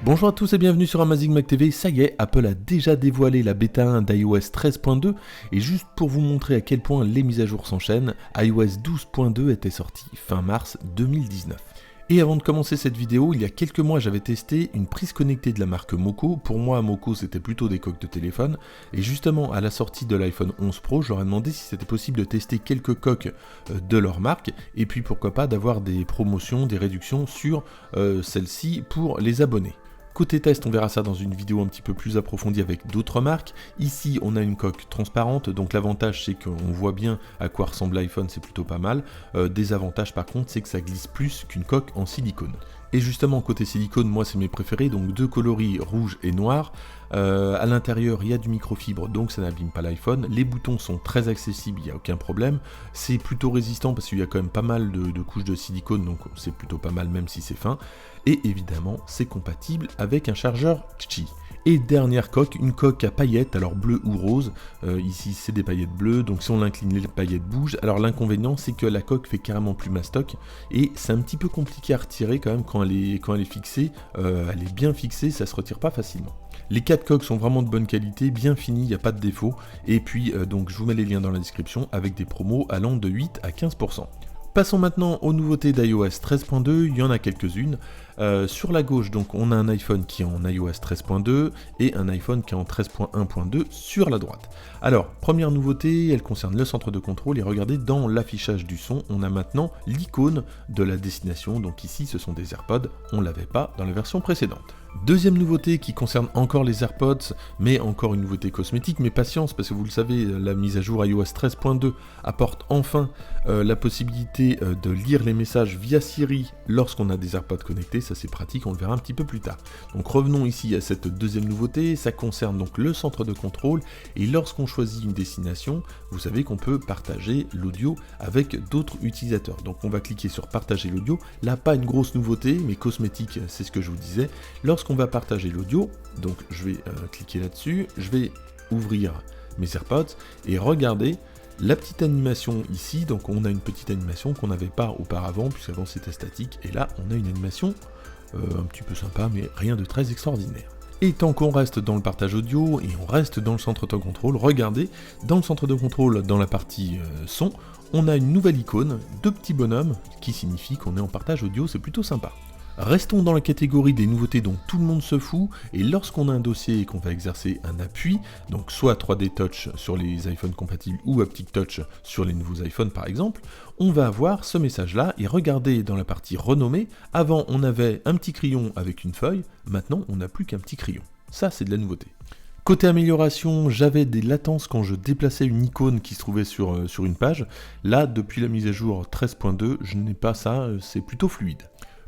Bonjour à tous et bienvenue sur Amazing Mac TV. Ça y est, Apple a déjà dévoilé la bêta 1 d'iOS 13.2 et juste pour vous montrer à quel point les mises à jour s'enchaînent, iOS 12.2 était sorti fin mars 2019. Et avant de commencer cette vidéo, il y a quelques mois j'avais testé une prise connectée de la marque Moco. Pour moi Moco c'était plutôt des coques de téléphone et justement à la sortie de l'iPhone 11 Pro je leur ai demandé si c'était possible de tester quelques coques de leur marque et puis pourquoi pas d'avoir des promotions, des réductions sur celles-ci pour les abonnés. Côté test, on verra ça dans une vidéo un petit peu plus approfondie avec d'autres marques. Ici, on a une coque transparente, donc l'avantage c'est qu'on voit bien à quoi ressemble l'iPhone, c'est plutôt pas mal. Désavantage par contre, c'est que ça glisse plus qu'une coque en silicone. Et justement, côté silicone, moi c'est mes préférés, donc deux coloris rouge et noir. À l'intérieur, il y a du microfibre, donc ça n'abîme pas l'iPhone. Les boutons sont très accessibles, il n'y a aucun problème. C'est plutôt résistant parce qu'il y a quand même pas mal de couches de silicone, donc c'est plutôt pas mal même si c'est fin. Et évidemment, c'est compatible avec un chargeur Qi. Et dernière coque, une coque à paillettes, alors bleu ou rose. Ici, c'est des paillettes bleues, donc si on l'incline, les paillettes bougent. Alors l'inconvénient, c'est que la coque fait carrément plus mastoc et c'est un petit peu compliqué à retirer quand même quand elle est fixée. Elle est bien fixée, ça se retire pas facilement. Les 4 coques sont vraiment de bonne qualité, bien finies, il n'y a pas de défaut. Et puis, donc je vous mets les liens dans la description avec des promos allant de 8 à 15%. Passons maintenant aux nouveautés d'iOS 13.2, il y en a quelques-unes. Sur la gauche, donc, on a un iPhone qui est en iOS 13.2 et un iPhone qui est en 13.1.2 sur la droite. Alors, première nouveauté, elle concerne le centre de contrôle et regardez, dans l'affichage du son, on a maintenant l'icône de la destination. Donc ici, ce sont des AirPods, on ne l'avait pas dans la version précédente. Deuxième nouveauté qui concerne encore les AirPods, mais encore une nouveauté cosmétique, mais patience, parce que vous le savez, la mise à jour iOS 13.2 apporte enfin la possibilité de lire les messages via Siri lorsqu'on a des AirPods connectés. Ça c'est pratique, on le verra un petit peu plus tard. Donc revenons ici à cette deuxième nouveauté, ça concerne donc le centre de contrôle, et lorsqu'on choisit une destination, vous savez qu'on peut partager l'audio avec d'autres utilisateurs. Donc on va cliquer sur partager l'audio, là pas une grosse nouveauté, mais cosmétique, c'est ce que je vous disais. Lorsqu'on va partager l'audio, donc je vais cliquer là-dessus, je vais ouvrir mes AirPods, et regardez, la petite animation ici, donc on a une petite animation qu'on n'avait pas auparavant, puisqu'avant c'était statique, et là on a une animation un petit peu sympa, mais rien de très extraordinaire. Et tant qu'on reste dans le partage audio, et on reste dans le centre de contrôle, regardez, dans le centre de contrôle, dans la partie son, on a une nouvelle icône, deux petits bonhommes, qui signifie qu'on est en partage audio, c'est plutôt sympa. Restons dans la catégorie des nouveautés dont tout le monde se fout, et lorsqu'on a un dossier et qu'on va exercer un appui, donc soit 3D Touch sur les iPhones compatibles ou Haptic Touch sur les nouveaux iPhones par exemple, on va avoir ce message-là, et regardez dans la partie renommée, avant on avait un petit crayon avec une feuille, maintenant on n'a plus qu'un petit crayon. Ça c'est de la nouveauté. Côté amélioration, j'avais des latences quand je déplaçais une icône qui se trouvait sur une page. Là, depuis la mise à jour 13.2, je n'ai pas ça, c'est plutôt fluide.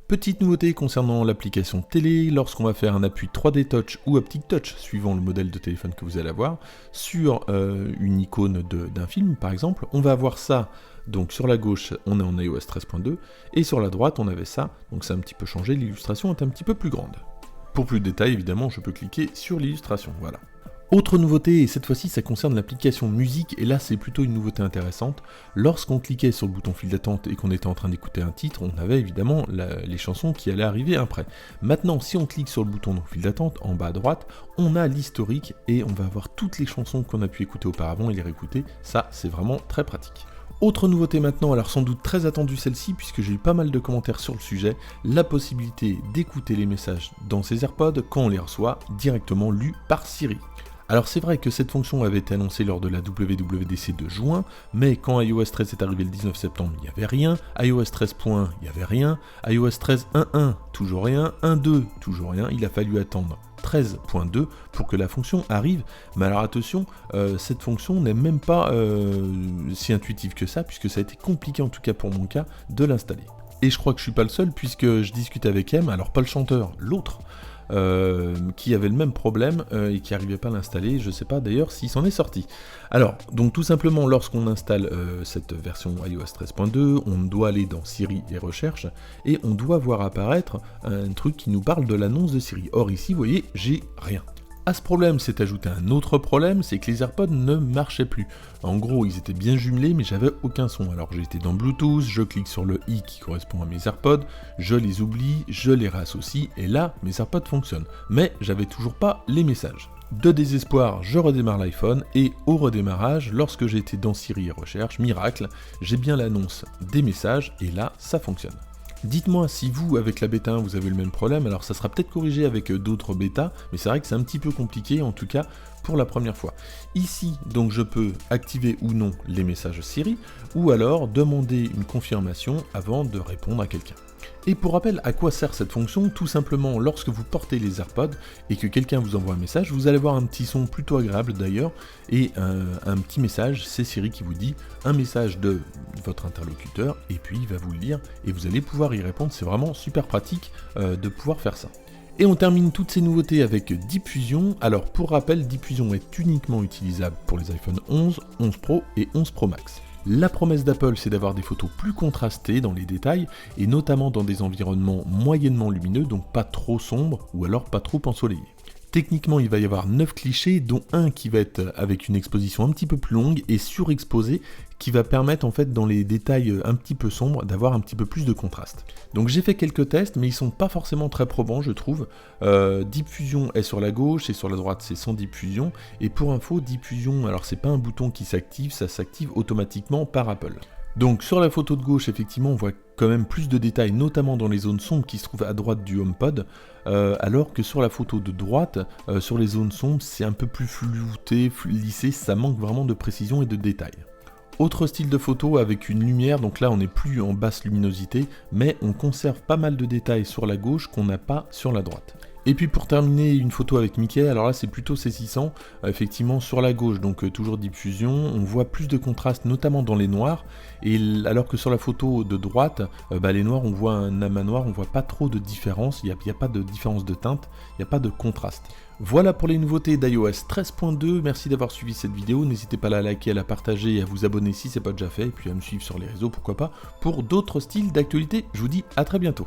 Petite nouveauté concernant l'application télé, lorsqu'on va faire un appui 3D Touch ou Haptic Touch, suivant le modèle de téléphone que vous allez avoir, sur une icône d'un film par exemple, on va avoir ça, donc sur la gauche on est en iOS 13.2, et sur la droite on avait ça, donc ça a un petit peu changé, l'illustration est un petit peu plus grande. Pour plus de détails évidemment je peux cliquer sur l'illustration, voilà. Autre nouveauté, et cette fois-ci ça concerne l'application musique, et là c'est plutôt une nouveauté intéressante. Lorsqu'on cliquait sur le bouton file d'attente et qu'on était en train d'écouter un titre, on avait évidemment les chansons qui allaient arriver après. Maintenant, si on clique sur le bouton file d'attente, en bas à droite, on a l'historique et on va avoir toutes les chansons qu'on a pu écouter auparavant et les réécouter. Ça, c'est vraiment très pratique. Autre nouveauté maintenant, alors sans doute très attendue celle-ci, puisque j'ai eu pas mal de commentaires sur le sujet, la possibilité d'écouter les messages dans ses AirPods quand on les reçoit directement lus par Siri. Alors c'est vrai que cette fonction avait été annoncée lors de la WWDC de juin, mais quand iOS 13 est arrivé le 19 septembre, il n'y avait rien, iOS 13. Il n'y avait rien, iOS 13.1.1, toujours rien, 1.2, toujours rien, il a fallu attendre 13.2 pour que la fonction arrive, mais alors attention, cette fonction n'est même pas si intuitive que ça, puisque ça a été compliqué en tout cas pour mon cas de l'installer. Et je crois que je suis pas le seul, puisque je discute avec M, alors pas le chanteur, l'autre, qui avait le même problème et qui n'arrivait pas à l'installer, je ne sais pas d'ailleurs s'il s'en est sorti. Alors, donc tout simplement, lorsqu'on installe cette version iOS 13.2, on doit aller dans Siri et recherches, et on doit voir apparaître un truc qui nous parle de l'annonce de Siri. Or ici, vous voyez, j'ai rien. À ce problème s'est ajouté un autre problème, c'est que les AirPods ne marchaient plus. En gros, ils étaient bien jumelés, mais j'avais aucun son. Alors j'étais dans Bluetooth, je clique sur le i qui correspond à mes AirPods, je les oublie, je les réassocie, et là, mes AirPods fonctionnent. Mais j'avais toujours pas les messages. De désespoir, je redémarre l'iPhone, et au redémarrage, lorsque j'étais dans Siri et recherche, miracle, j'ai bien l'annonce des messages, et là, ça fonctionne. Dites-moi si vous, avec la bêta 1, vous avez le même problème, alors ça sera peut-être corrigé avec d'autres bêtas, mais c'est vrai que c'est un petit peu compliqué, en tout cas pour la première fois. Ici, donc je peux activer ou non les messages Siri, ou alors demander une confirmation avant de répondre à quelqu'un. Et pour rappel, à quoi sert cette fonction? Tout simplement, lorsque vous portez les AirPods et que quelqu'un vous envoie un message, vous allez avoir un petit son plutôt agréable d'ailleurs, et un petit message, c'est Siri qui vous dit un message de votre interlocuteur, et puis il va vous le lire, et vous allez pouvoir y répondre. C'est vraiment super pratique de pouvoir faire ça. Et on termine toutes ces nouveautés avec Deep Fusion. Alors pour rappel, Deep Fusion est uniquement utilisable pour les iPhone 11, 11 Pro et 11 Pro Max. La promesse d'Apple, c'est d'avoir des photos plus contrastées dans les détails, et notamment dans des environnements moyennement lumineux, donc pas trop sombres, ou alors pas trop ensoleillés. Techniquement, il va y avoir 9 clichés, dont un qui va être avec une exposition un petit peu plus longue et surexposée, qui va permettre en fait dans les détails un petit peu sombres d'avoir un petit peu plus de contraste. Donc j'ai fait quelques tests, mais ils sont pas forcément très probants, je trouve. Deep Fusion est sur la gauche et sur la droite c'est sans Deep Fusion. Et pour info, Deep Fusion, alors c'est pas un bouton qui s'active, ça s'active automatiquement par Apple. Donc sur la photo de gauche, effectivement, on voit quand même plus de détails, notamment dans les zones sombres qui se trouvent à droite du HomePod, alors que sur la photo de droite, sur les zones sombres, c'est un peu plus flouté, lissé, ça manque vraiment de précision et de détails. Autre style de photo avec une lumière, donc là on n'est plus en basse luminosité, mais on conserve pas mal de détails sur la gauche qu'on n'a pas sur la droite. Et puis pour terminer, une photo avec Mickey, alors là c'est plutôt saisissant, effectivement sur la gauche, donc toujours Deep Fusion, on voit plus de contraste notamment dans les noirs, et alors que sur la photo de droite, les noirs, on voit un amas noir, on voit pas trop de différence, il n'y a pas de différence de teinte, il n'y a pas de contraste. Voilà pour les nouveautés d'iOS 13.2, merci d'avoir suivi cette vidéo, n'hésitez pas à la liker, à la partager et à vous abonner si ce n'est pas déjà fait, et puis à me suivre sur les réseaux, pourquoi pas, pour d'autres styles d'actualité. Je vous dis à très bientôt.